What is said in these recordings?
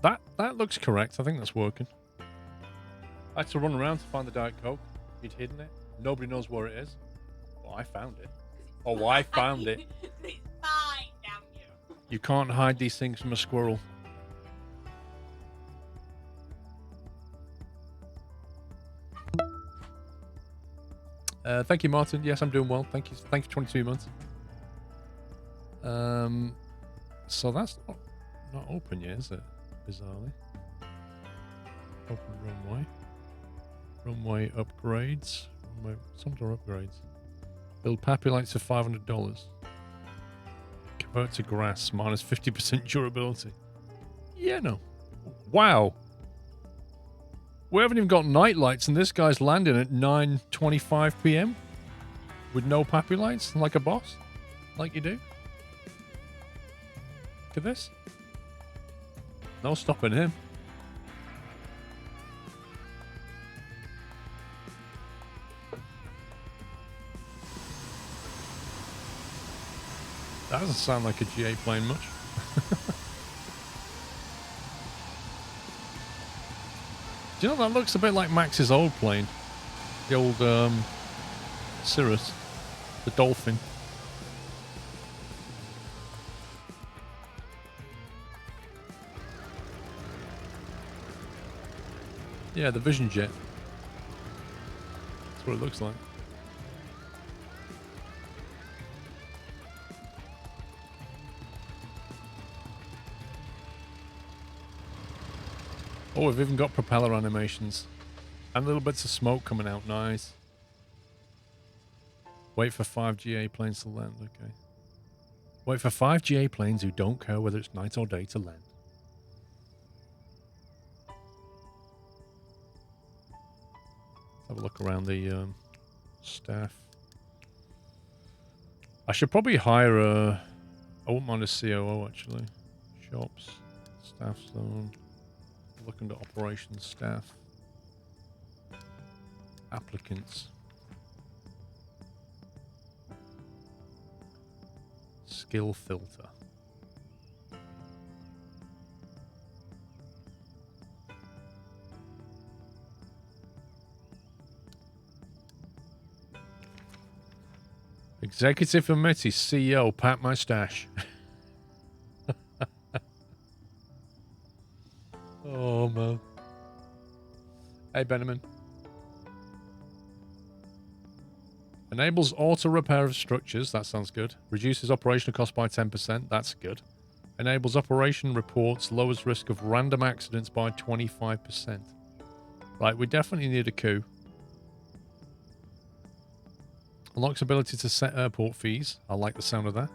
That looks correct. I think that's working. I had to run around to find the Diet Coke. He'd hidden it. Nobody knows where it is. Well, I found it. Oh, I found it. It's fine, damn you. You can't hide these things from a squirrel. Thank you, Martin. Yes, I'm doing well. Thank you. Thank you for 22 months. So that's not open yet, is it? Bizarrely. Open runway. Runway upgrades. Runway, some are upgrades. Build pappy lights for $500. Convert to grass. Minus 50% durability. Yeah, no. Wow. We haven't even got night lights, and this guy's landing at 9:25 p.m. with no pappy lights, like a boss, like you do. Look at this. No stopping him. That doesn't sound like a GA plane much. Do you know that looks a bit like Max's old plane? The old Cirrus, the Dolphin. Yeah, the Vision Jet. That's what it looks like. Oh, we've even got propeller animations. And little bits of smoke coming out. Nice. Wait for 5 GA planes to land. Okay. Wait for 5 GA planes who don't care whether it's night or day to land. Let's have a look around the staff. I should probably hire a... I wouldn't mind a COO, actually. Shops. Staff zone. Look under operations staff. Applicants. Skill filter. Executive Committee CEO Pat Mustache. Oh, man. Hey, Benjamin. Enables auto repair of structures. That sounds good. Reduces operational cost by 10%. That's good. Enables operation reports. Lowers risk of random accidents by 25%. Right, we definitely need a coup. Unlocks ability to set airport fees. I like the sound of that.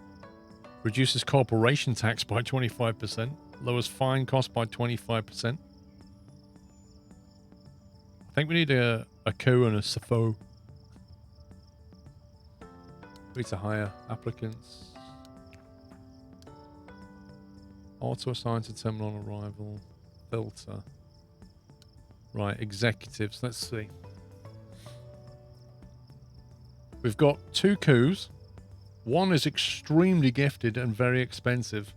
Reduces corporation tax by 25%. Lowers fine cost by 25%. I think we need a coup and a SFO. We need to hire applicants. Auto assign to terminal on arrival. Filter. Right, executives. Let's see. We've got 2 coups. One is extremely gifted and very expensive.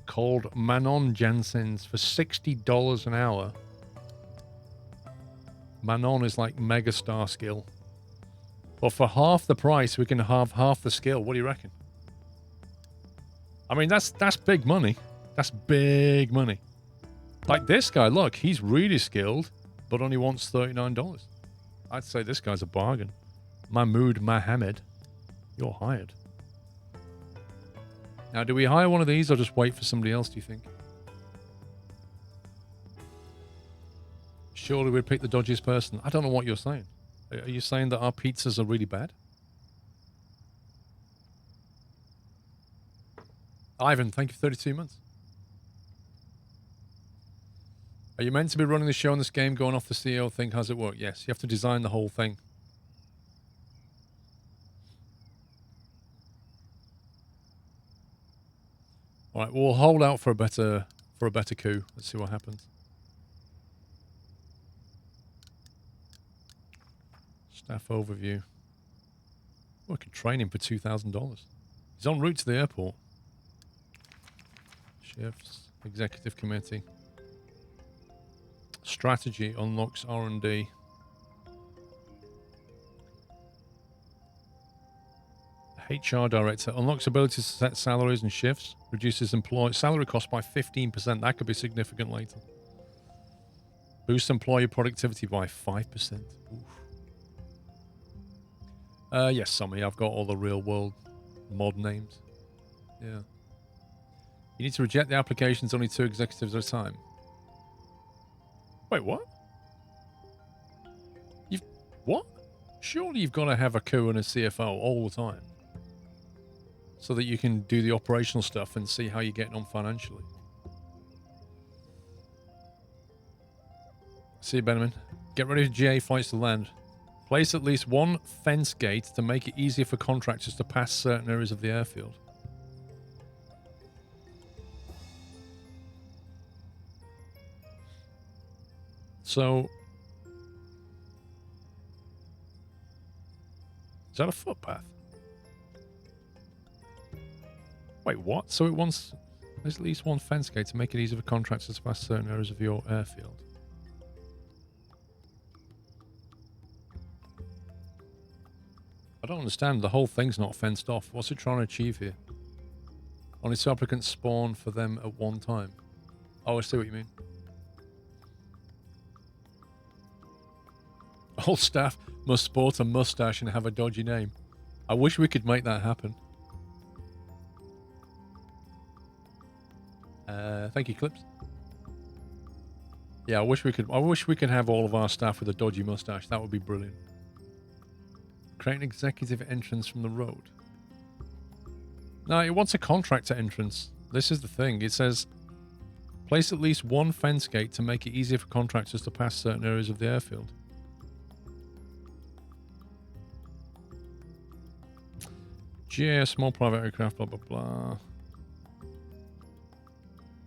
Called Manon Janssens for $60 an hour. Manon is like megastar skill. But for half the price, we can have half the skill. What do you reckon? I mean, that's big money. That's big money. Like this guy, look, he's really skilled, but only wants $39. I'd say this guy's a bargain. Mahmoud Mohammed, you're hired. Now, do we hire one of these or just wait for somebody else, do you think? Surely we'd pick the dodgiest person. I don't know what you're saying. Are you saying that our pizzas are really bad? Ivan, thank you for 32 months. Are you meant to be running the show in this game, going off the CEO thing? How's it work? Yes, you have to design the whole thing. All right, we'll hold out for a better coup. Let's see what happens. Staff overview. Oh, I could train him for $2,000. He's en route to the airport. Shifts. Executive committee. Strategy unlocks R&D. HR director unlocks ability to set salaries and shifts. Reduces employee salary costs by 15%. That could be significant later. Boosts employee productivity by 5%. Yes, Sammy, I've got all the real world mod names. Yeah. You need to reject the applications, only 2 executives at a time. Wait, what? What? Surely you've got to have a co and a CFO all the time, so that you can do the operational stuff and see how you're getting on financially. See you, Benjamin. Get ready for GA flights to land. Place at least 1 fence gate to make it easier for contractors to pass certain areas of the airfield. So, is that a footpath? Wait, what? So it wants... There's at least 1 fence gate to make it easier for contractors to pass certain areas of your airfield. I don't understand. The whole thing's not fenced off. What's it trying to achieve here? Only 2 applicants spawn for them at one time. Oh, I see what you mean. All staff must sport a mustache and have a dodgy name. I wish we could make that happen. Thank you, Clips. Yeah, I wish we could have all of our staff with a dodgy mustache. That would be brilliant. Create an executive entrance from the road. No, it wants a contractor entrance. This is the thing. It says, place at least 1 fence gate to make it easier for contractors to pass certain areas of the airfield. GA, small private aircraft, blah, blah, blah.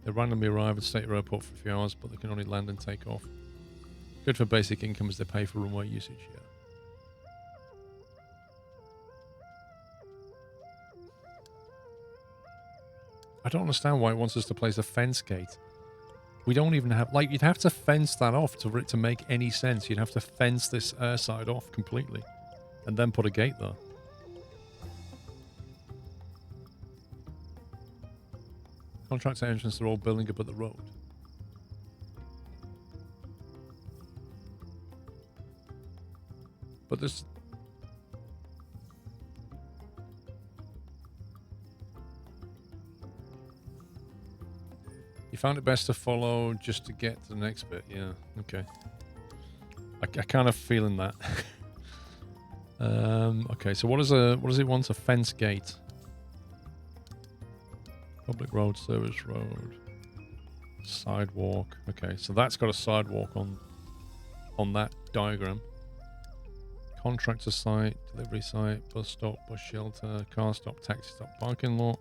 They randomly arrive at State Airport for a few hours, but they can only land and take off. Good for basic income as they pay for runway usage, yeah. I don't understand why it wants us to place a fence gate. We don't even have... Like, you'd have to fence that off for it to make any sense. You'd have to fence this airside off completely. And then put a gate there. Contractor entrance, they're all building up at the road. But there's... You found it best to follow just to get to the next bit. Yeah, okay. I kind of feeling that. Okay, so what does it want? A fence gate. Public road, service road, sidewalk. Okay, so that's got a sidewalk on that diagram. Contractor site, delivery site, bus stop, bus shelter, car stop, taxi stop, parking lot.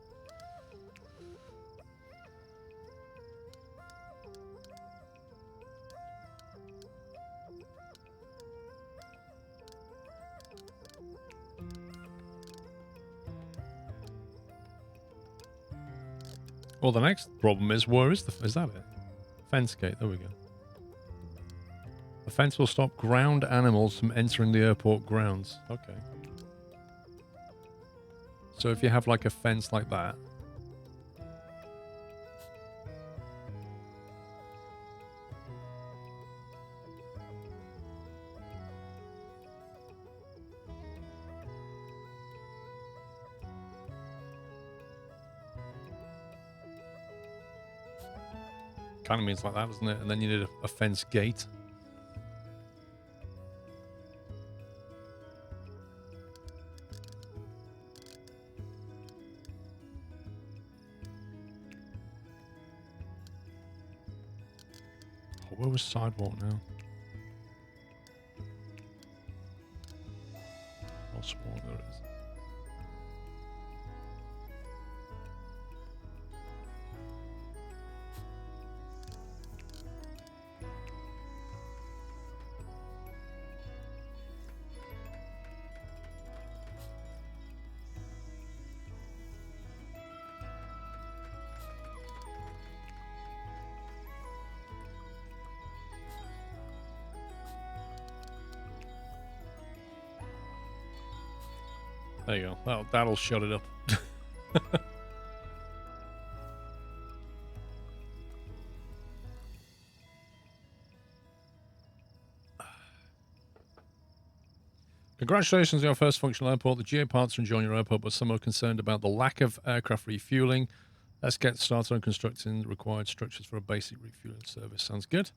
Well, the next problem is, where is that it? Fence gate, there we go. The fence will stop ground animals from entering the airport grounds. Okay. So if you have like a fence like that. Kind of means like that, doesn't it? And then you need a fence gate. Oh, where was sidewalk now? Oh, small, there it is. There you go. That'll shut it up. Congratulations on your first functional airport. The GA parts are enjoying your airport, but some are concerned about the lack of aircraft refueling. Let's get started on constructing the required structures for a basic refueling service. Sounds good.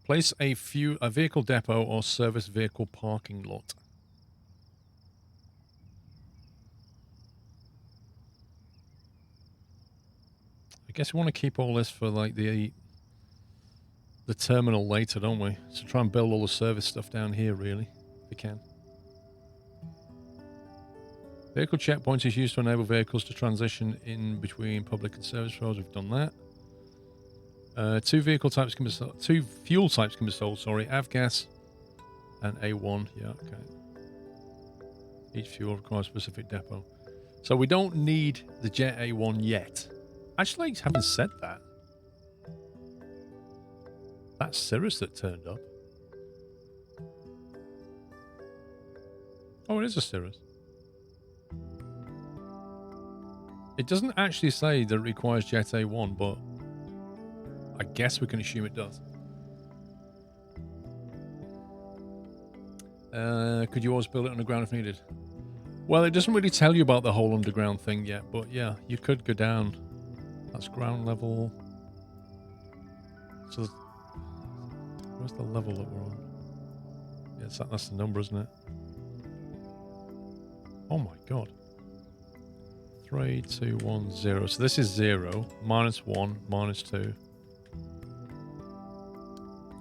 Place a vehicle depot or service vehicle parking lot. I guess we want to keep all this for like the terminal later, don't we? So try and build all the service stuff down here, really, if we can. Vehicle checkpoints is used to enable vehicles to transition in between public and service roads. We've done that. Two fuel types can be sold. Sorry, avgas and A1. Yeah, okay. Each fuel requires a specific depot. So we don't need the Jet A1 yet. Actually, having said that, that's Cirrus that turned up. Oh, it is a Cirrus. It doesn't actually say that it requires Jet A1, but I guess we can assume it does. Could you always build it underground if needed? Well, it doesn't really tell you about the whole underground thing yet, but yeah, you could go down. That's ground level. So, where's the level that we're on? Yeah, that's the number, isn't it? Oh my god. 3, 2, 1, 0. So this is 0, -1, -2.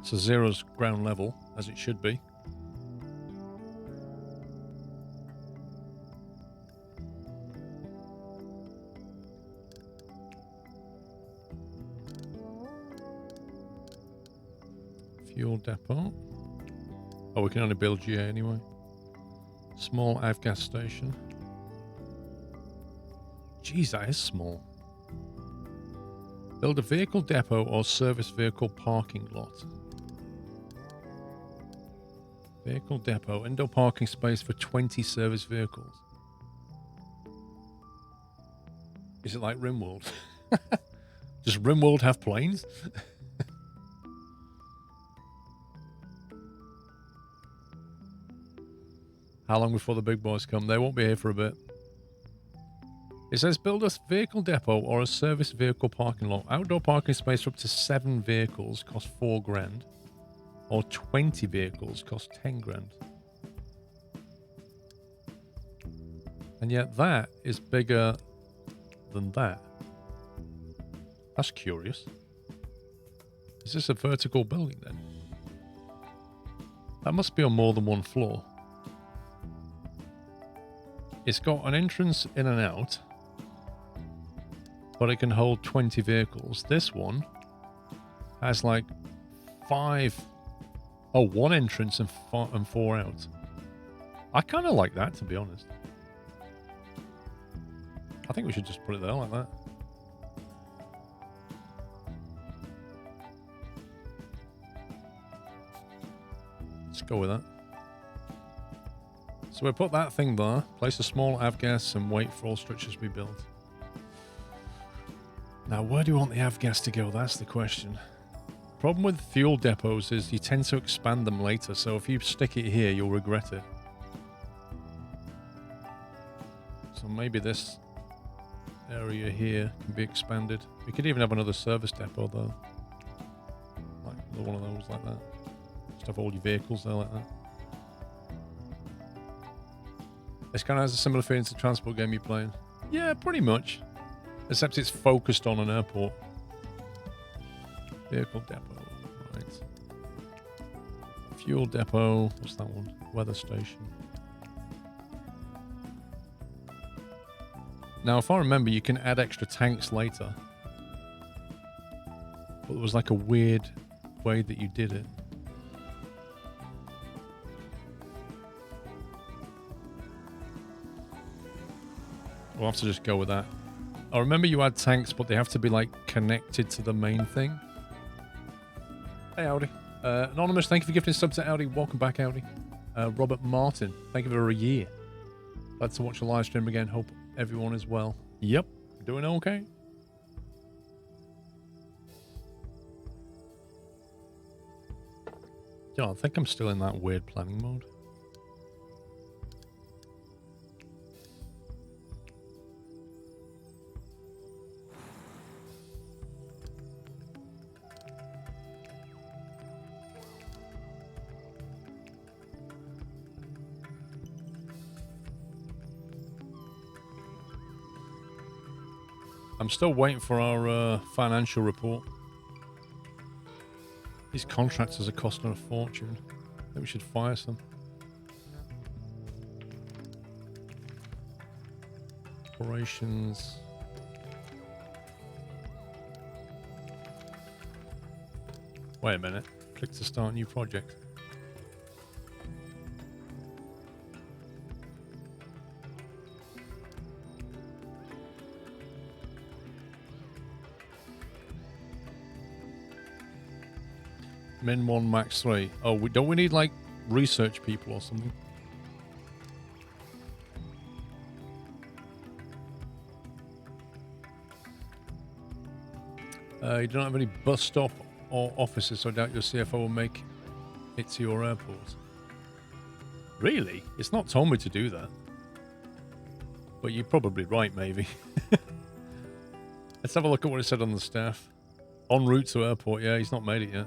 So 0's ground level, as it should be. Fuel depot. Oh, we can only build GA anyway. Small avgas station. Jeez, that is small. Build a vehicle depot or service vehicle parking lot. Vehicle depot. Indoor parking space for 20 service vehicles. Is it like RimWorld? Does RimWorld have planes? How long before the big boys come? They won't be here for a bit. It says build a vehicle depot or a service vehicle parking lot. Outdoor parking space for up to 7 vehicles costs 4 grand. Or 20 vehicles costs 10 grand. And yet that is bigger than that. That's curious. Is this a vertical building then? That must be on more than one floor. It's got an entrance in and out, but it can hold 20 vehicles. This one has like 1 entrance and 4 out. I kind of like that, to be honest. I think we should just put it there like that. Let's go with that. So we put that thing there, place a small avgas and wait for all structures to be built. Now, where do you want the avgas to go? That's the question. Problem with fuel depots is you tend to expand them later, so if you stick it here, you'll regret it. So maybe this area here can be expanded. We could even have another service depot though. Like one of those like that. Just have all your vehicles there like that. This kind of has a similar feeling to the transport game you're playing. Yeah, pretty much. Except it's focused on an airport. Vehicle depot, right. Fuel depot, what's that one? Weather station. Now, if I remember, you can add extra tanks later. But there was like a weird way that you did it. We'll have to just go with that. I remember you add tanks, but they have to be like connected to the main thing. Hey, howdy. Anonymous, thank you for gifting a sub to Audi. Welcome back, Audi. Robert Martin, thank you for a year. Glad to watch the live stream again. Hope everyone is well. Yep, doing okay. Yeah, I think I'm still in that weird planning mode. I'm still waiting for our financial report. These contractors are costing a fortune. I think we should fire some. Operations. Wait a minute. Click to start new project. Min 1, max 3. Oh, don't we need, like, research people or something? You don't have any bus stop or offices, so I doubt your CFO will make it to your airport. Really? It's not told me to do that. But you're probably right, maybe. Let's have a look at what it said on the staff. En route to airport. Yeah, he's not made it yet.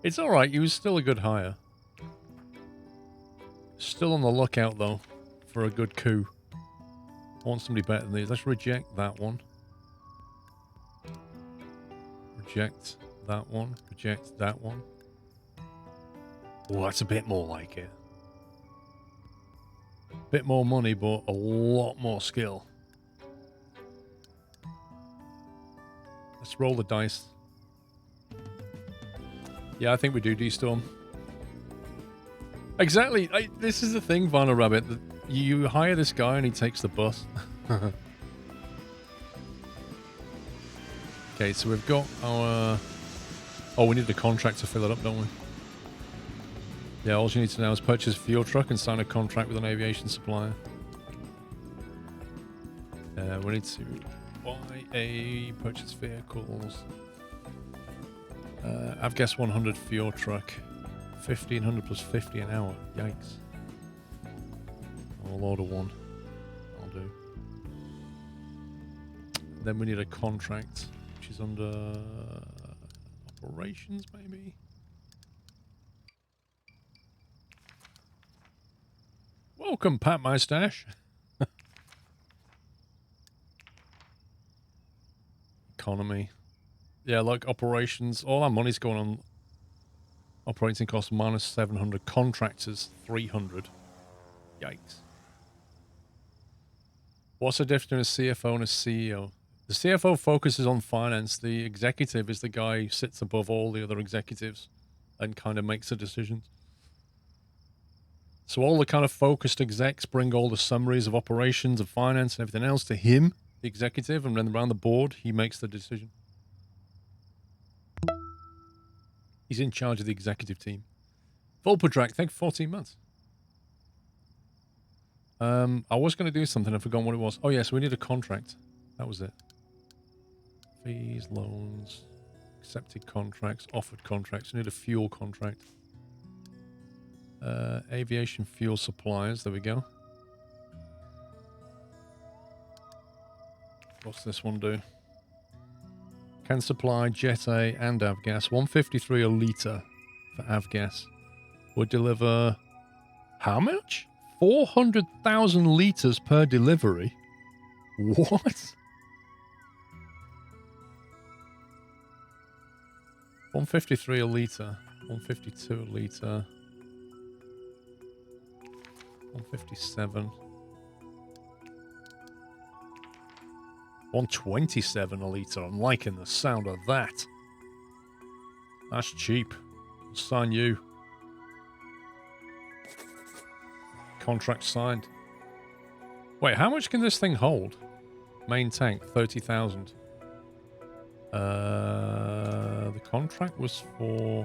It's alright, he was still a good hire. Still on the lookout, though, for a good coup. I want somebody better than these. Let's reject that one. Reject that one. Reject that one. Oh, that's a bit more like it. Bit more money, but a lot more skill. Let's roll the dice. Yeah, I think we do destorm. Exactly. This is the thing, Varna Rabbit. You hire this guy and he takes the bus. Okay, so we've got our... Oh, we need a contract to fill it up, don't we? Yeah, all you need to know is purchase a fuel truck and sign a contract with an aviation supplier. We need to buy a purchase vehicles. Avgas 100 fuel truck. 1500 plus 50 an hour. Yikes. I'll order one. I'll do. Then we need a contract, which is under operations, maybe. Welcome, Pat Mustache. Economy. Yeah, like operations. All our money's going on operating costs minus 700. Contractors, 300. Yikes. What's the difference between a CFO and a CEO? The CFO focuses on finance. The executive is the guy who sits above all the other executives and kind of makes the decisions. So all the kind of focused execs bring all the summaries of operations of finance and everything else to him, the executive, and then around the board, he makes the decision. He's in charge of the executive team. Volpodrak, thank you for 14 months. I was going to do something. I've forgotten what it was. Oh, yes, we need a contract. That was it. Fees, loans, accepted contracts, offered contracts. We need a fuel contract. Aviation fuel suppliers. There we go. What's this one do? Can supply Jet A and Avgas. 153 a litre for Avgas. Would deliver... How much? 400,000 litres per delivery? What? 153 a litre. 152 a litre. 157. 127 a litre. I'm liking the sound of that. That's cheap. I'll sign you. Contract signed. Wait, how much can this thing hold? Main tank, 30,000. The contract was for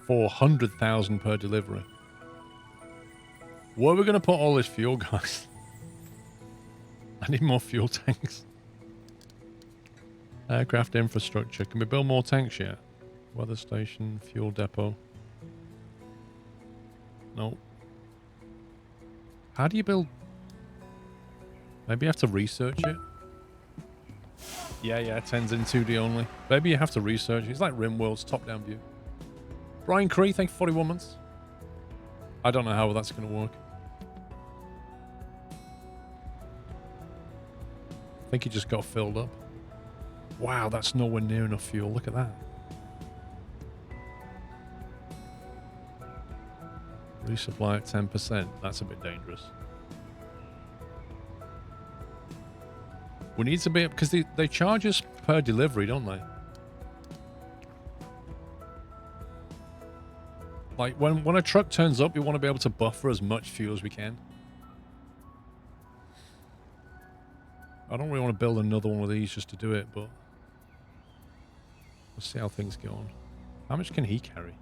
400,000 per delivery. Where are we going to put all this fuel, guys? I need more fuel tanks. Aircraft infrastructure. Can we build more tanks yet? Weather station, fuel depot. No. How do you build? Maybe you have to research it. Yeah, 10's in 2D only. Maybe you have to research it. It's like RimWorld's top-down view. Brian Cree, thank you for 41 months. I don't know how that's going to work. I think he just got filled up. Wow, that's nowhere near enough fuel. Look at that. Resupply at 10%. That's a bit dangerous. We need to be... Because they charge us per delivery, don't they? Like, when a truck turns up, we want to be able to buffer as much fuel as we can. I don't really want to build another one of these just to do it, but... We'll see how things go on. How much can he carry?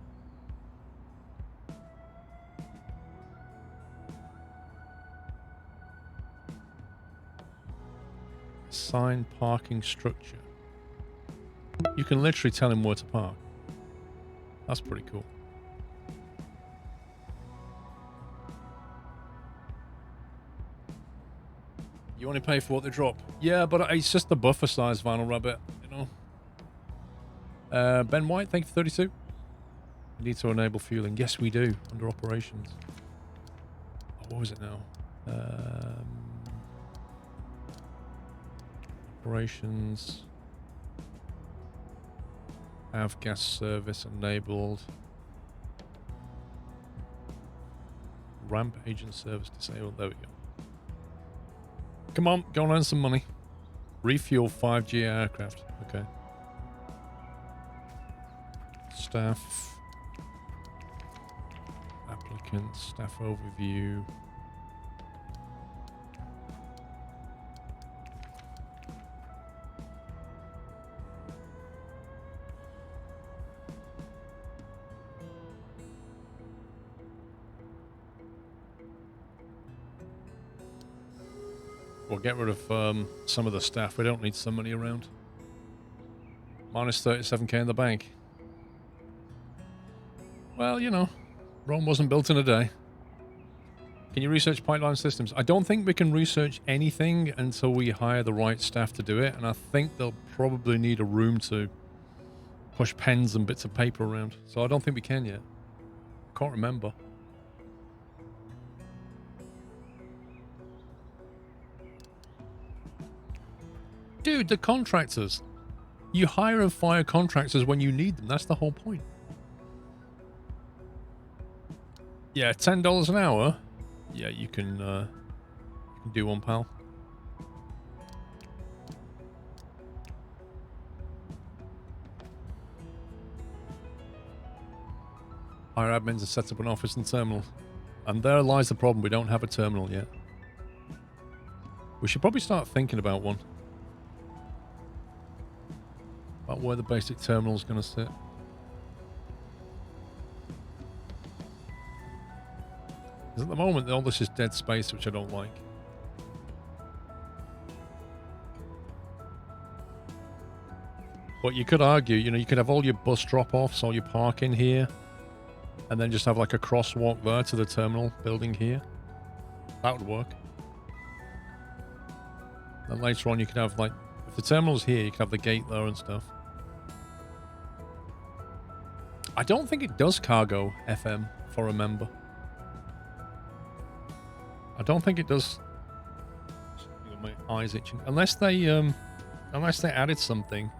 Assign parking structure. You can literally tell him where to park. That's pretty cool. You only pay for what they drop. Yeah, but it's just the buffer size, Vinyl Rabbit, you know. Ben White, thank you for 32. We need to enable fueling. Yes, we do, under operations. Oh, what was it now? Operations. Have gas service enabled. Ramp agent service disabled. There we go. Come on, go and earn some money. Refuel 5G aircraft. Okay. Staff. Applicants. Staff overview. We'll get rid of some of the staff. We don't need so many around. Minus 37k in the bank. Well, you know, Rome wasn't built in a day. Can you research pipeline systems? I don't think we can research anything until we hire the right staff to do it, and I think they'll probably need a room to push pens and bits of paper around. So I don't think we can yet. Can't remember. Dude, the contractors. You hire and fire contractors when you need them. That's the whole point. Yeah, $10 an hour. Yeah, you can do one, pal. Hire admins to set up an office and terminal. And there lies the problem. We don't have a terminal yet. We should probably start thinking about one. About where the basic terminal is going to sit. Because at the moment, all this is dead space, which I don't like. But you could argue, you know, you could have all your bus drop-offs, all your parking here, and then just have like a crosswalk there to the terminal building here. That would work. And later on, you could have like, if the terminal's here, you could have the gate there and stuff. I don't think it does cargo FM for a member. I don't think it does. My eyes itching. Unless they added something.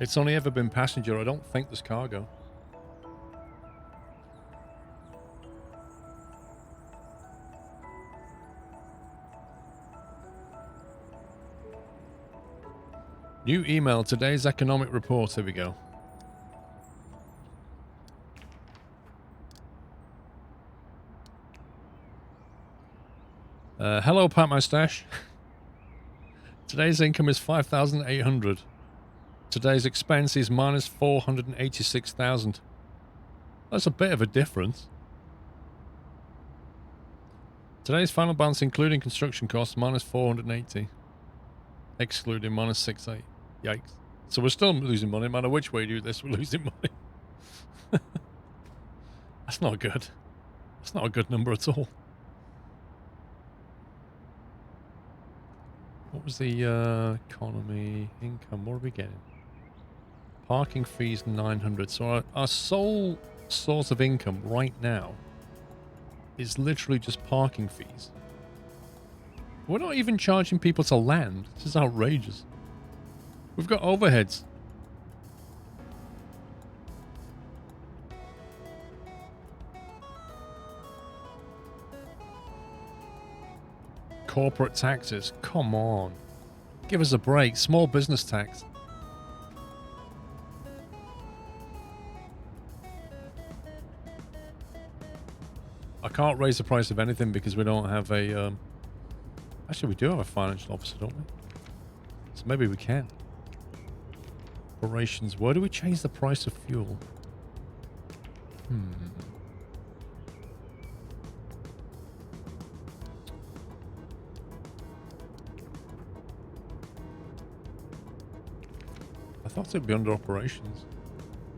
It's only ever been passenger. I don't think there's cargo. New email. Today's economic report. Here we go. Hello, Pat Mustache. Today's income is 5,800. Today's expense is minus 486,000. That's a bit of a difference. Today's final balance, including construction costs, minus 480. Excluding minus 68. Yikes. So we're still losing money. No matter which way you do this, we're losing money. That's not good. That's not a good number at all. What was the economy income? What are we getting? Parking fees 900. So our sole source of income right now is literally just parking fees. We're not even charging people to land. This is outrageous. We've got overheads. Corporate taxes. Come on. Give us a break. Small business tax. I can't raise the price of anything because we don't have a... Actually, we do have a financial officer, don't we? So maybe we can. Operations. Where do we change the price of fuel? I thought it'd be under operations.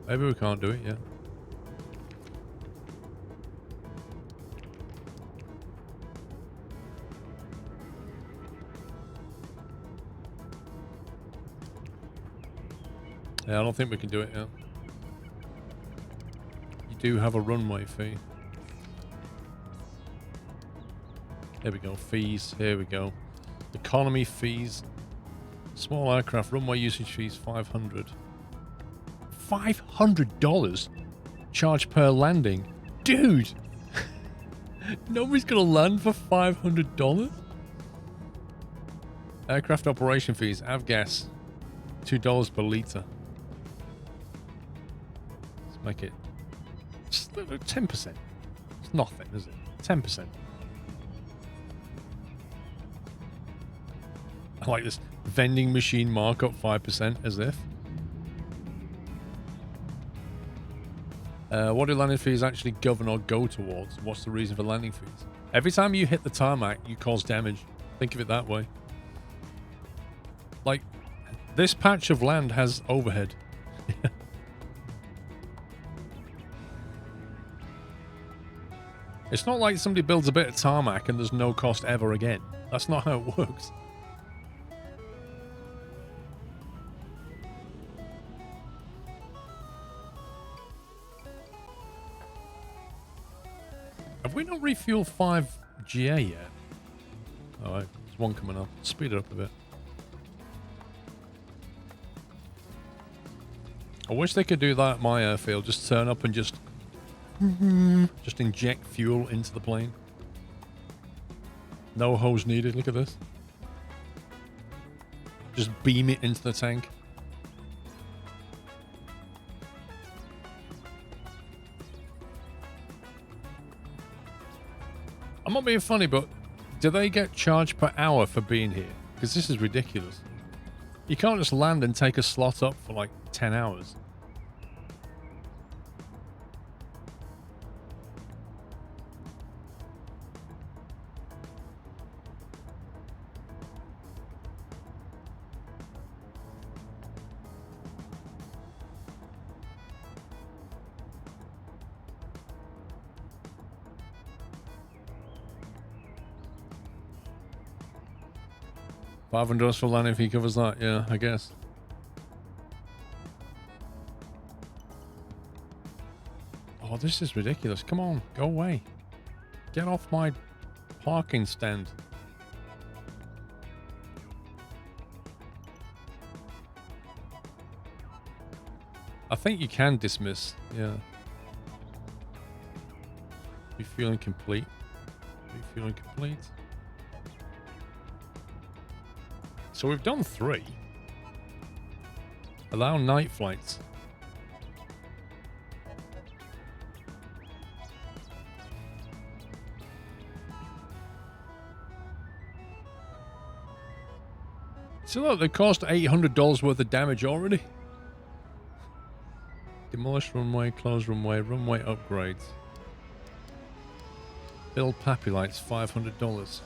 Maybe we can't do it yet. Yeah, I don't think we can do it yet. You do have a runway fee. There we go. Fees. Here we go. Economy fees. Small aircraft runway usage fees 500. $500 charge per landing, dude. Nobody's gonna land for $500. Aircraft operation fees. Avgas $2 per liter. Let's make it just 10%. It's nothing, is it? 10%. I like this. Vending machine markup 5%, as if. What do landing fees actually govern or go towards? What's the reason for landing fees? Every time you hit the tarmac, you cause damage. Think of it that way. Like, this patch of land has overhead. It's not like somebody builds a bit of tarmac and there's no cost ever again. That's not how it works. Have we not refueled 5 GA yet? Alright, there's one coming up. Speed it up a bit. I wish they could do that at my airfield. Just turn up and just inject fuel into the plane. No hose needed. Look at this. Just beam it into the tank. I'm not being funny, but do they get charged per hour for being here? Because this is ridiculous. You can't just land and take a slot up for like 10 hours. $500 for landing if he covers that, yeah, I guess. Oh, this is ridiculous. Come on, go away. Get off my parking stand. I think you can dismiss, yeah. Refueling complete. Refueling complete. So we've done 3. Allow night flights. So look, they cost $800 worth of damage already. Demolish runway, close runway, runway upgrades. Build Pappy Lights, $500.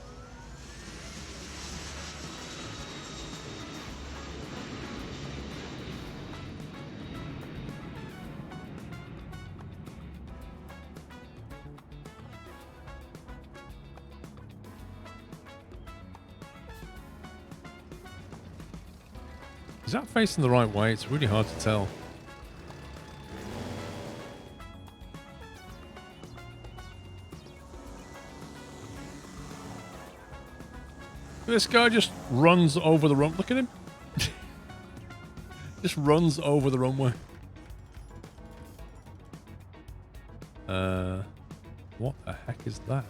Is that facing the right way? It's really hard to tell. This guy just runs over the runway. Look at him. Just runs over the runway. What the heck is that?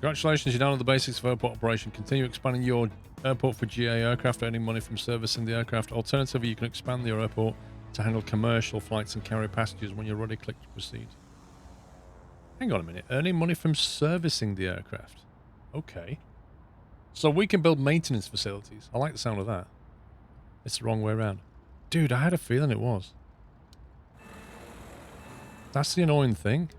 Congratulations, you're down to the basics of airport operation. Continue expanding your airport for GA aircraft, earning money from servicing the aircraft. Alternatively, you can expand your airport to handle commercial flights and carry passengers. When you're ready, click to proceed. Hang on a minute. Earning money from servicing the aircraft. Okay. So we can build maintenance facilities. I like the sound of that. It's the wrong way around. Dude, I had a feeling it was. That's the annoying thing.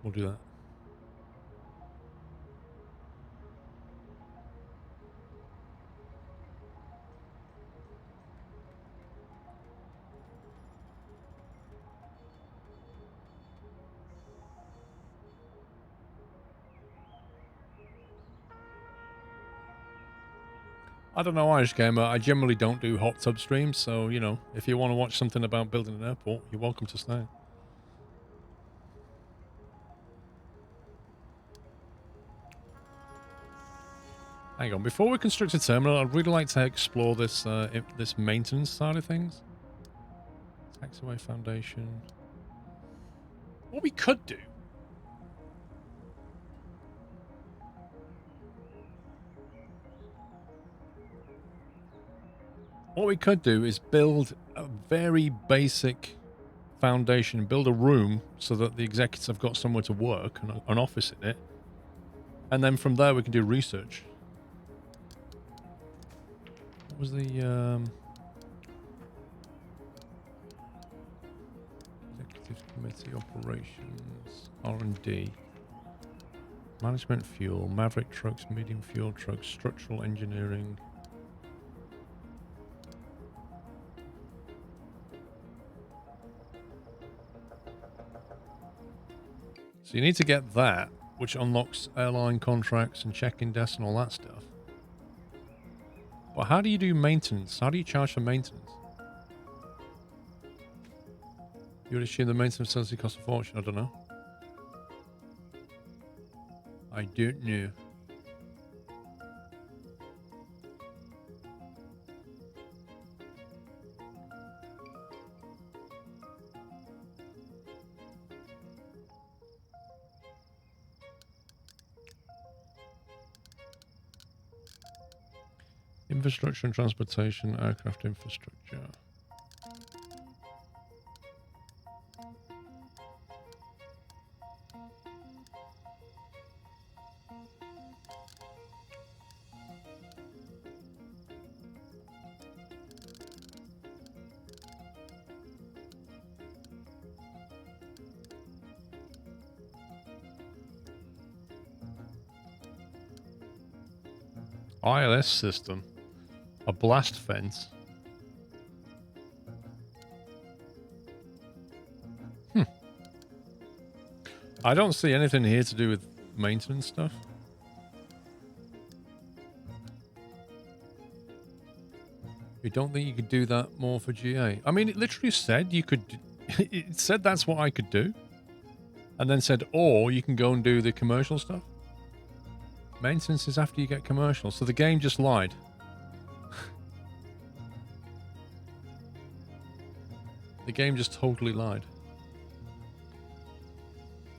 We'll do that. I don't know, Irish Gamer. I generally don't do hot tub streams, so, you know, if you want to watch something about building an airport, you're welcome to stay. Hang on, before we construct a terminal, I'd really like to explore this this maintenance side of things. Taxiway foundation. What we could do. What we could do is build a very basic foundation, build a room so that the executives have got somewhere to work, an office in it. And then from there we can do research. What was the Executive Committee Operations R&D? Management fuel, Maverick trucks, medium fuel trucks, structural engineering. So you need to get that, which unlocks airline contracts and check-in desks and all that stuff. But how do you do maintenance? How do you charge for maintenance? You would assume the maintenance facility costs a fortune. I don't know. I don't know. Infrastructure and transportation, aircraft infrastructure. ILS system. A blast fence. I don't see anything here to do with maintenance stuff. You don't think you could do that more for GA? I mean, it literally said you could... It said that's what I could do. And then said, or you can go and do the commercial stuff. Maintenance is after you get commercial. So the game just lied. The game just totally lied.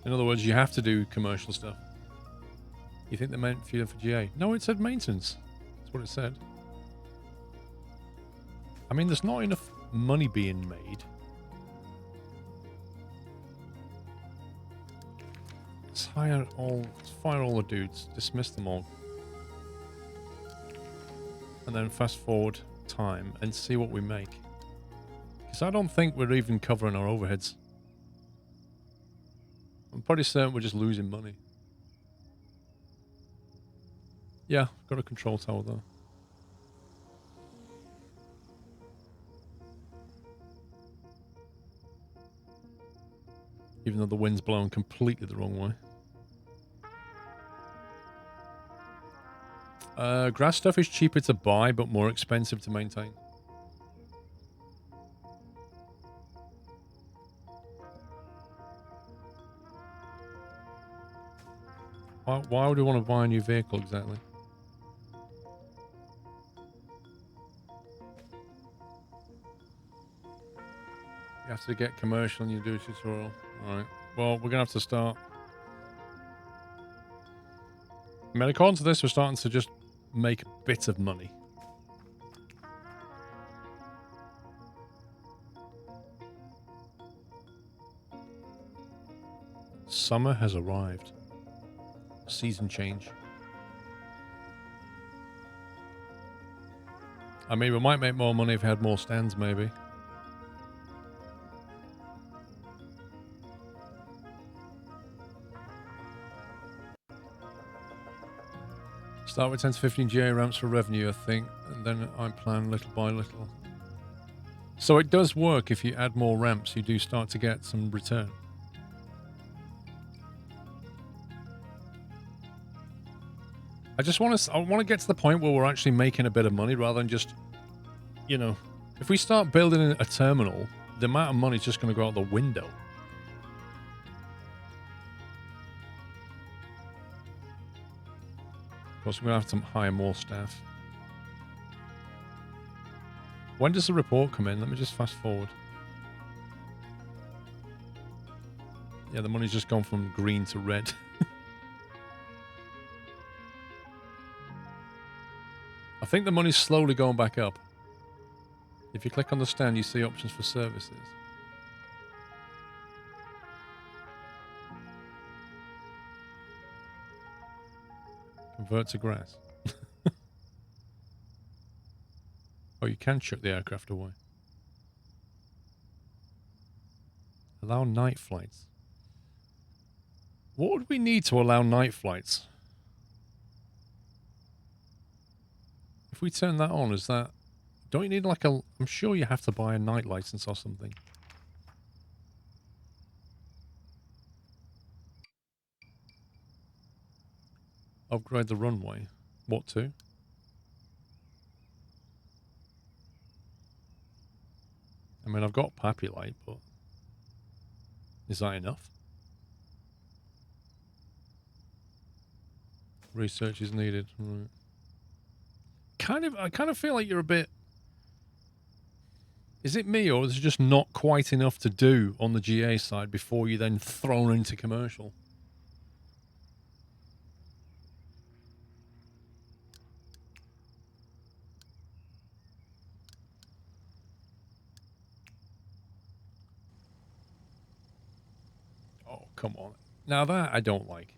In other words, you have to do commercial stuff. You think they meant for GA? No, it said maintenance. That's what it said. I mean, there's not enough money being made. Let's fire all the dudes. Dismiss them all. And then fast forward time and see what we make. Because I don't think we're even covering our overheads. I'm pretty certain we're just losing money. Yeah, got a control tower though. Even though the wind's blowing completely the wrong way. Grass stuff is cheaper to buy, but more expensive to maintain. Why would we want to buy a new vehicle exactly? You have to get commercial and you do a tutorial. Alright. Well, we're going to have to start. I mean, according to this, we're starting to just make a bit of money. Summer has arrived. Season change. I mean, we might make more money if we had more stands, maybe. Start with 10 to 15 GA ramps for revenue, I think, and then I plan little by little. So it does work if you add more ramps, you do start to get some return. I want to get to the point where we're actually making a bit of money rather than just, you know, if we start building a terminal, the amount of money is just going to go out the window. Of course, we're going to have to hire more staff. When does the report come in? Let me just fast forward. Yeah, the money's just gone from green to red. I think the money's slowly going back up. If you click on the stand, you see options for services. Convert to grass. Oh, you can chuck the aircraft away. Allow night flights. What would we need to allow night flights? If we turn that on, is that... Don't you need like a... I'm sure you have to buy a night license or something. Upgrade the runway. What to? I mean, I've got Pappy Light, but... Is that enough? Research is needed. Right. I kind of feel like you're a bit... Is it me, or is it just not quite enough to do on the GA side before you then thrown into commercial? Oh, come on. Now that I don't like.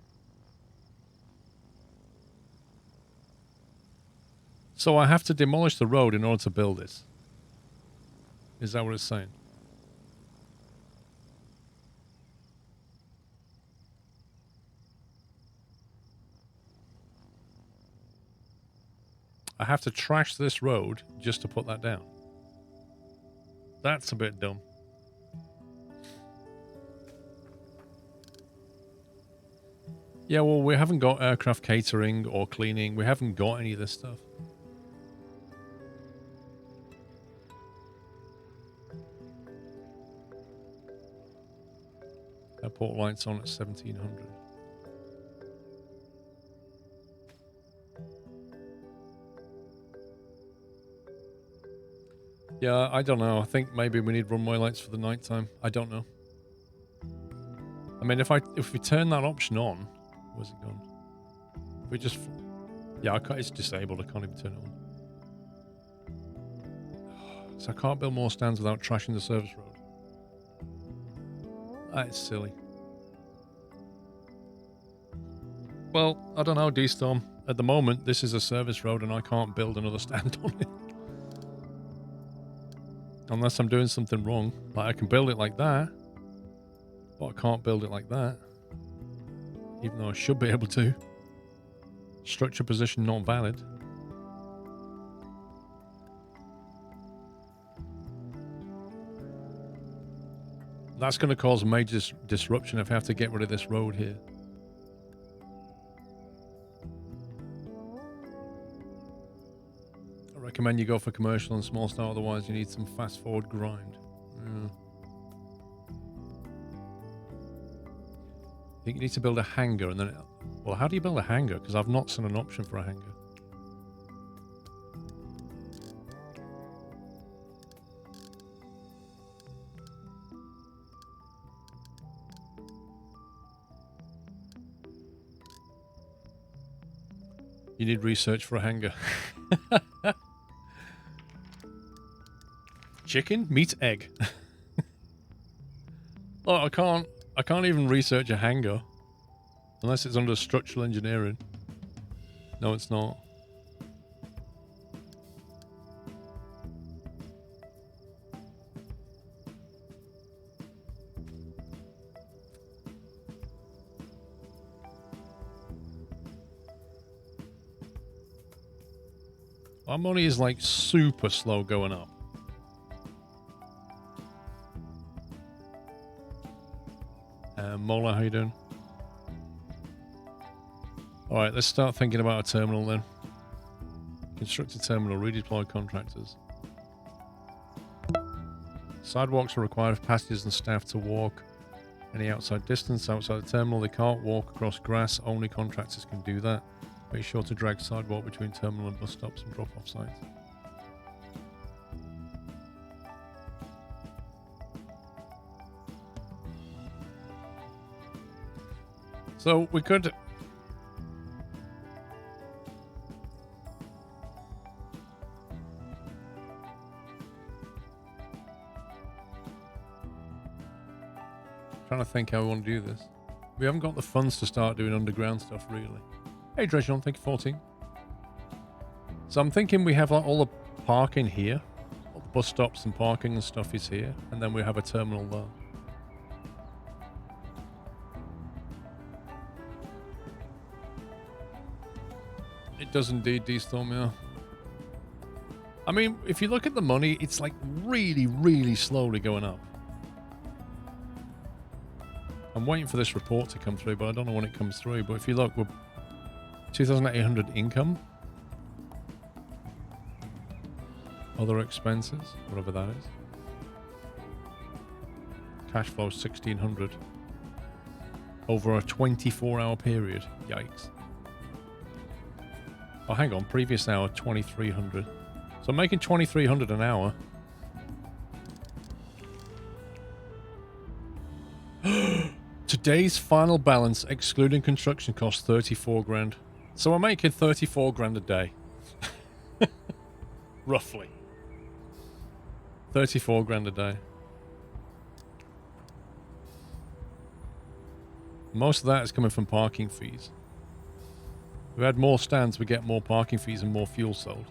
So I have to demolish the road in order to build this. Is that what it's saying? I have to trash this road just to put that down. That's a bit dumb. Yeah, well, we haven't got aircraft catering or cleaning. We haven't got any of this stuff. Airport lights on at 1700. Yeah, I don't know. I think maybe we need runway lights for the nighttime. I don't know. I mean, if we turn that option on, where's it gone? If we just, yeah, it's disabled. I can't even turn it on. So I can't build more stands without trashing the service road. That is silly. Well, I don't know, D-Storm. At the moment, this is a service road and I can't build another stand on it. Unless I'm doing something wrong. Like, I can build it like that. But I can't build it like that. Even though I should be able to. Structure position not valid. That's going to cause major disruption if I have to get rid of this road here. I recommend you go for commercial and small style, otherwise you need some fast forward grind. Yeah. I think you need to build a hangar and then... Well, how do you build a hangar? Because I've not seen an option for a hangar. You need research for a hangar. Chicken, meat, egg. Oh, I can't even research a hangar unless it's under structural engineering. No, it's not. Our money is like super slow going up. Mola, how you doing? Alright, let's start thinking about a terminal then. Construct a terminal, redeploy contractors. Sidewalks are required for passengers and staff to walk any outside distance outside the terminal. They can't walk across grass, only contractors can do that. Make sure to drag sidewalk between terminal and bus stops and drop-off sites. So we could... Trying to think how we want to do this. We haven't got the funds to start doing underground stuff, really. Hey, Dredgeon, thank you, 14. So I'm thinking we have like all the parking here. All the bus stops and parking and stuff is here. And then we have a terminal there. It does indeed, D-Storm, yeah. I mean, if you look at the money, it's like really, really slowly going up. I'm waiting for this report to come through, but I don't know when it comes through. But if you look, we're 2,800 income. Other expenses, whatever that is. Cash flow 1,600. Over a 24-hour period. Yikes. Oh, hang on. Previous hour, 2,300. So I'm making 2,300 an hour. Today's final balance, excluding construction costs, 34 grand. So we're making 34 grand a day. Roughly. 34 grand a day. Most of that is coming from parking fees. If we had more stands, we get more parking fees and more fuel sold.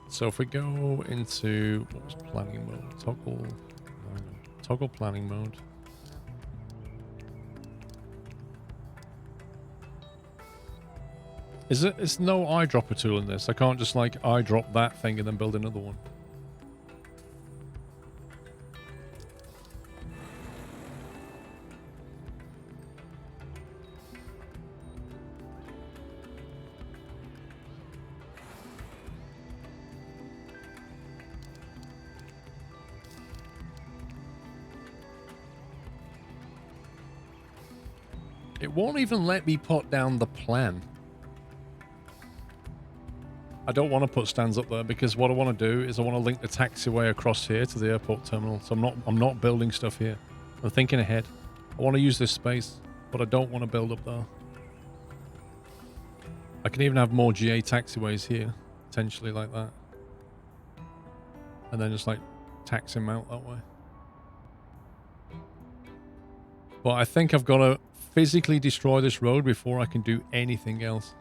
So if we go into, what was planning mode? Toggle planning mode. It's no eyedropper tool in this. I can't just like eyedrop that thing and then build another one. It won't even let me put down the plan. I don't want to put stands up there because what I want to do is I want to link the taxiway across here to the airport terminal. So I'm not building stuff here. I'm thinking ahead. I want to use this space, but I don't want to build up there. I can even have more GA taxiways here, potentially like that. And then just like tax him out that way. But I think I've got to physically destroy this road before I can do anything else.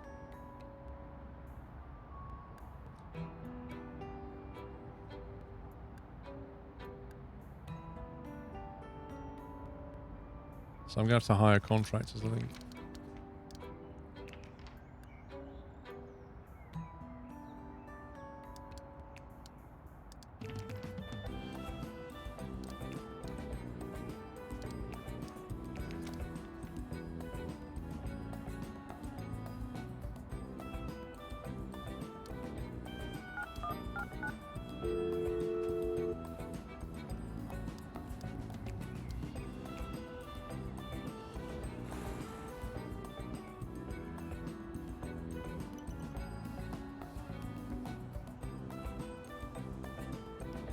So I'm going to have to hire contractors, I think.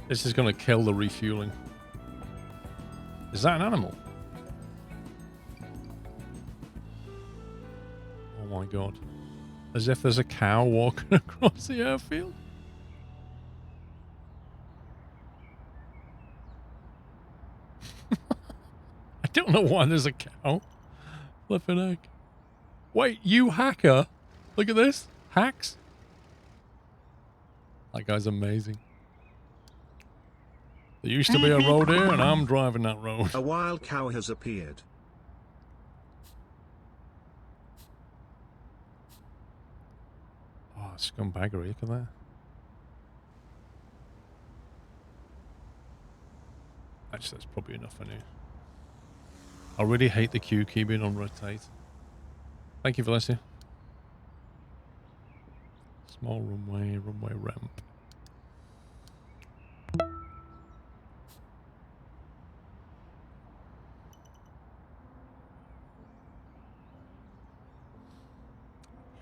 This is going to kill the refueling. Is that an animal? Oh my god. As if there's a cow walking across the airfield. I don't know why there's a cow. Flipping heck. Wait, you hacker. Look at this. Hacks. That guy's amazing. There used to be a road here, and I'm driving that road. A wild cow has appeared. Oh, scumbaggery, look at that. Actually, that's probably enough for now. I really hate the Q key being on rotate. Thank you, Valencia. Small runway ramp.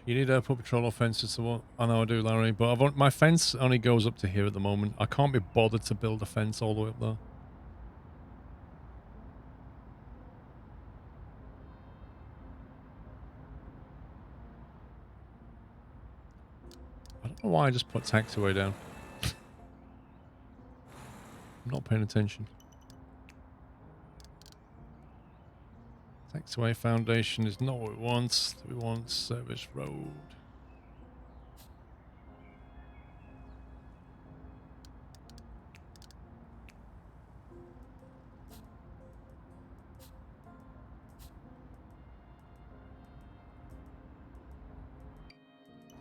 You need airport patrol or fences to what? I know I do, Larry, but my fence only goes up to here at the moment. I can't be bothered to build a fence all the way up there. I don't know why I just put taxiway down. I'm not paying attention. Taxiway foundation is not what we want. We want service road.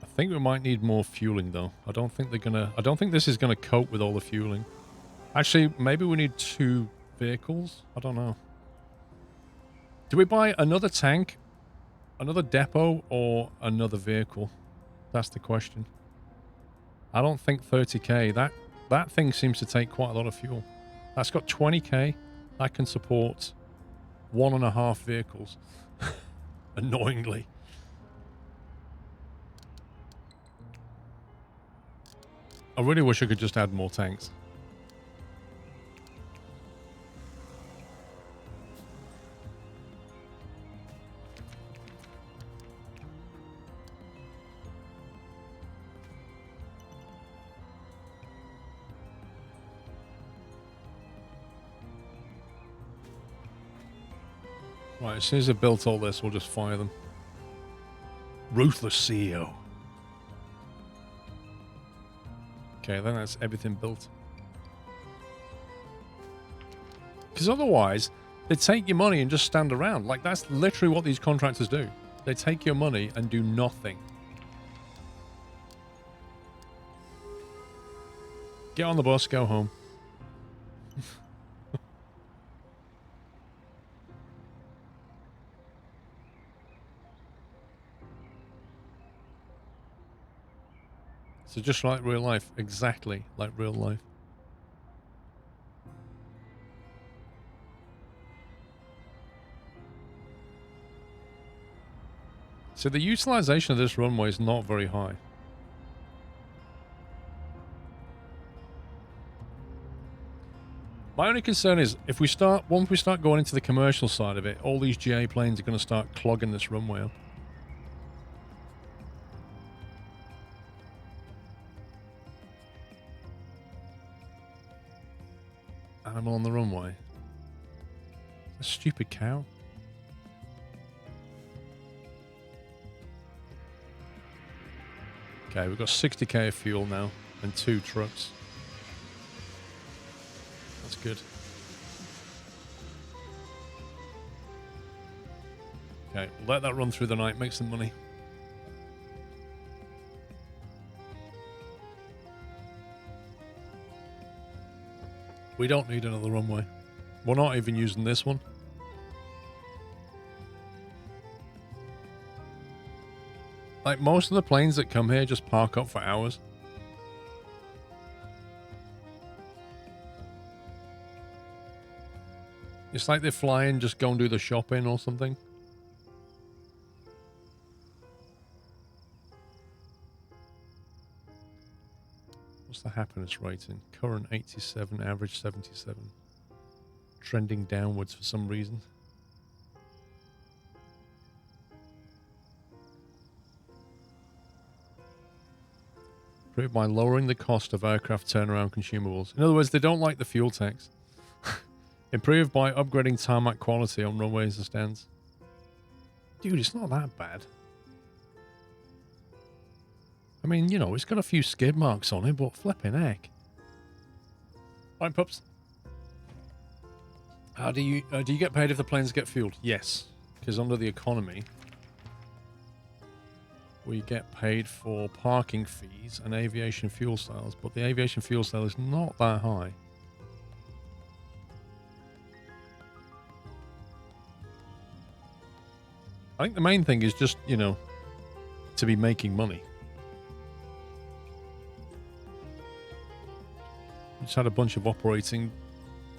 I think we might need more fueling though. I don't think this is gonna cope with all the fueling. Actually, maybe we need 2 vehicles. I don't know. Do we buy another tank, another depot, or another vehicle? That's the question. I don't think 30k. That thing seems to take quite a lot of fuel. That's got 20k. That can support 1.5 vehicles. Annoyingly. I really wish I could just add more tanks. Right, as soon as I've built all this, we'll just fire them. Ruthless CEO. Okay, then that's everything built. Because otherwise, they take your money and just stand around. Like, that's literally what these contractors do. They take your money and do nothing. Get on the bus, go home. So just like real life. Exactly like real life. So the utilization of this runway is not very high. My only concern is if we once we start going into the commercial side of it, all these GA planes are going to start clogging this runway up. animal on the runway. A stupid cow. Okay, we've got 60k of fuel now and 2 trucks. That's good. Okay, let that run through the night, make some money. We don't need another runway. We're not even using this one. Like, most of the planes that come here just park up for hours. It's like they fly in, just go and do the shopping or something. What's the happiness rating? Current 87, average 77. Trending downwards for some reason. Improved by lowering the cost of aircraft turnaround consumables. In other words, they don't like the fuel tax. Improved by upgrading tarmac quality on runways and stands. Dude, it's not that bad. I mean, you know, it's got a few skid marks on it, but flipping heck. Right, pups. How do you get paid if the planes get fueled? Yes, because under the economy, we get paid for parking fees and aviation fuel sales, but the aviation fuel sale is not that high. I think the main thing is just, you know, to be making money. We just had a bunch of operating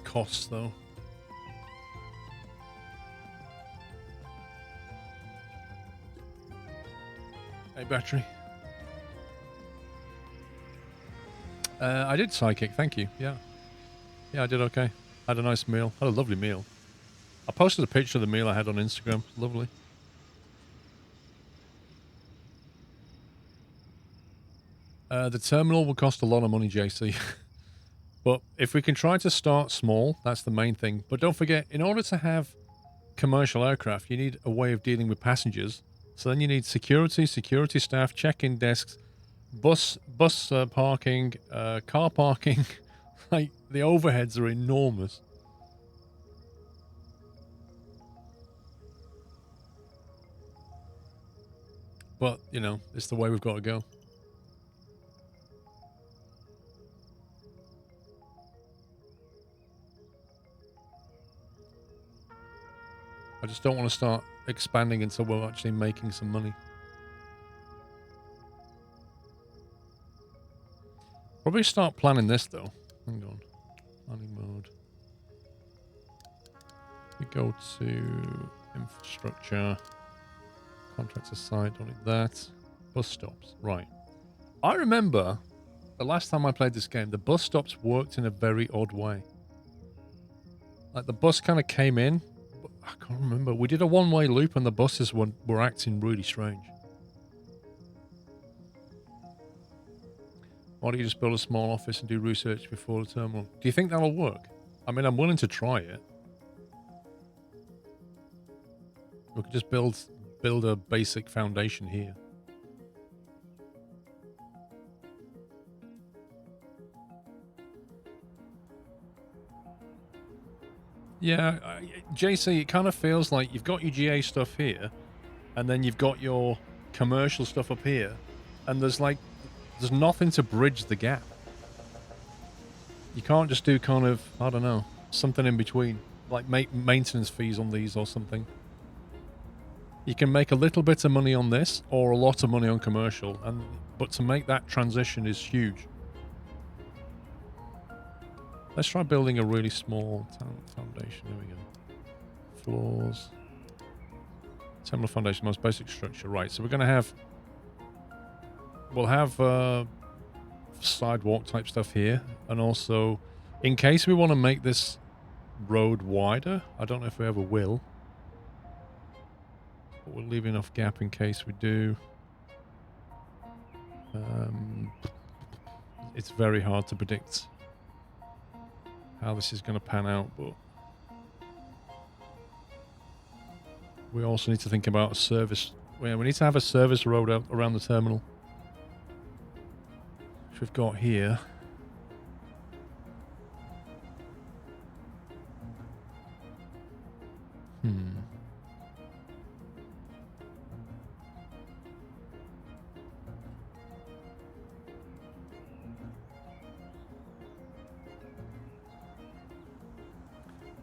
costs, though. Hey, battery. I did psychic, thank you. Yeah. Yeah, I did okay. Had a nice meal. Had a lovely meal. I posted a picture of the meal I had on Instagram. Lovely. The terminal will cost a lot of money, JC. But if we can try to start small, that's the main thing. But don't forget, in order to have commercial aircraft, you need a way of dealing with passengers. So then you need security staff, check-in desks, bus parking, car parking. Like, the overheads are enormous. But, you know, it's the way we've got to go. I just don't want to start expanding until we're actually making some money. Probably start planning this, though. Hang on. Planning mode. We go to infrastructure. Contractor side, don't need that. Bus stops. Right. I remember the last time I played this game, the bus stops worked in a very odd way. Like, the bus kind of came in. I can't remember. We did a one-way loop and the buses were acting really strange. Why don't you just build a small office and do research before the terminal? Do you think that'll work? I mean, I'm willing to try it. We could just build a basic foundation here. Yeah, JC, it kind of feels like you've got your GA stuff here, and then you've got your commercial stuff up here, and there's nothing to bridge the gap. You can't just do kind of, I don't know, something in between, like maintenance fees on these or something. You can make a little bit of money on this, or a lot of money on commercial, but to make that transition is huge. Let's try building a really small foundation. There we go. Floors. Terminal foundation, most basic structure. Right, so we're going to have... We'll have sidewalk type stuff here. And also, in case we want to make this road wider, I don't know if we ever will. But we'll leave enough gap in case we do. It's very hard to predict how this is going to pan out, but we also need to think about a service. We need to have a service road out around the terminal, which we've got here.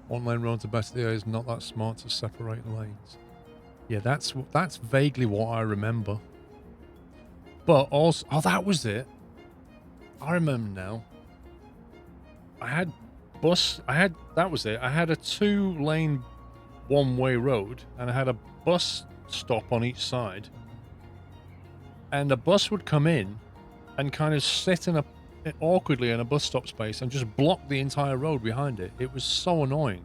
One lane roads are better. The area is not that smart to separate lanes. Yeah, that's vaguely what I remember. But also, oh, that was it. I remember now. That was it. I had a 2-lane one-way road, and I had a bus stop on each side. And a bus would come in and kind of sit awkwardly in a bus stop space and just block the entire road behind it. It was so annoying.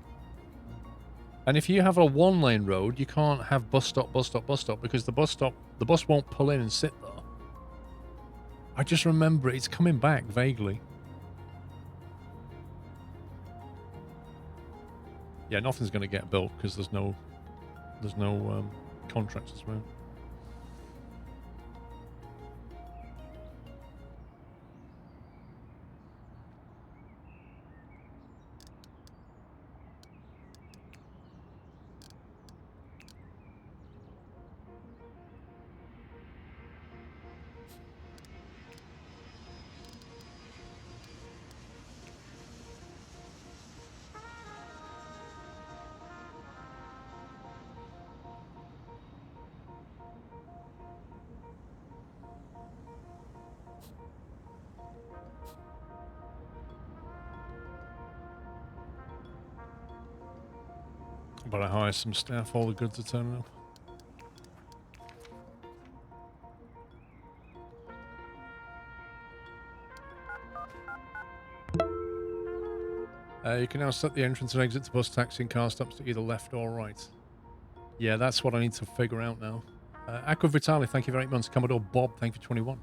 And if you have a 1-lane road, you can't have bus stop, because the bus won't pull in and sit there. I just remember it's coming back vaguely. Yeah, nothing's going to get built because there's no contractors around. But I hire some staff, all the goods are turning up. You can now set the entrance and exit to bus, taxi and car stops to either left or right. Yeah, that's what I need to figure out now. Aqua Vitali, thank you very much. Commodore Bob, thank you for 21.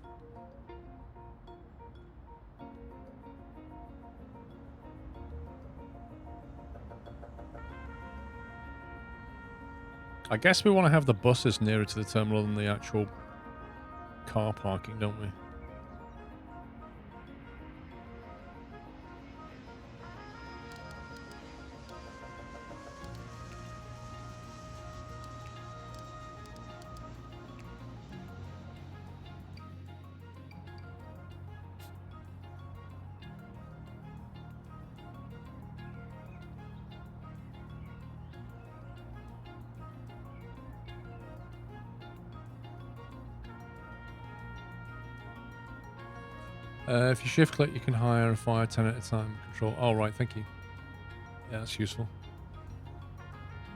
I guess we want to have the buses nearer to the terminal than the actual car parking, don't we? If you shift click, you can hire a fire 10 at a time. Control. Oh, right, thank you. Yeah, that's useful.